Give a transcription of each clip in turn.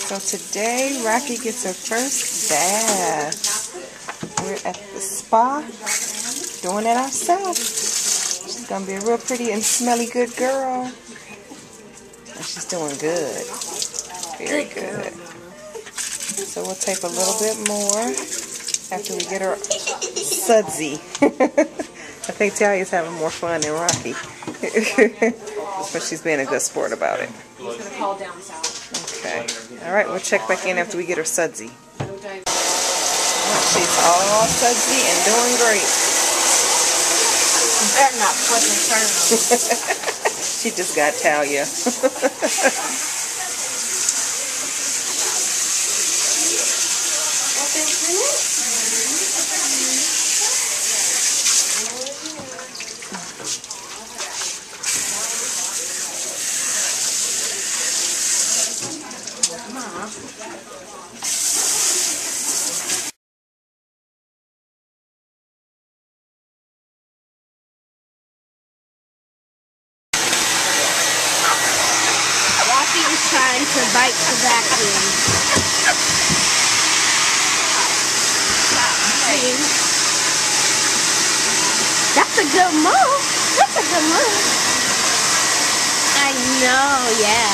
So today, Rocky gets her first bath. We're at the spa, doing it ourselves. She's going to be a real pretty and smelly good girl. And she's doing good. Very good. So we'll tape a little bit more after we get her sudsy. I think Talia's having more fun than Rocky. But she's being a good sport about it. Okay. Alright, we'll check back in after we get her sudsy. She's all sudsy and doing great. You better not flip and turn them. She just got Talia. Rocky is trying to bite the vacuum. That's a good move. That's a good move. I know, yeah.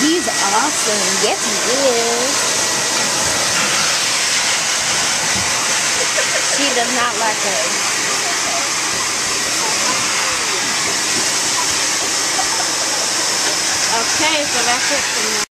He's awesome. Yes, he is. She does not like it. Okay, so that's it for me.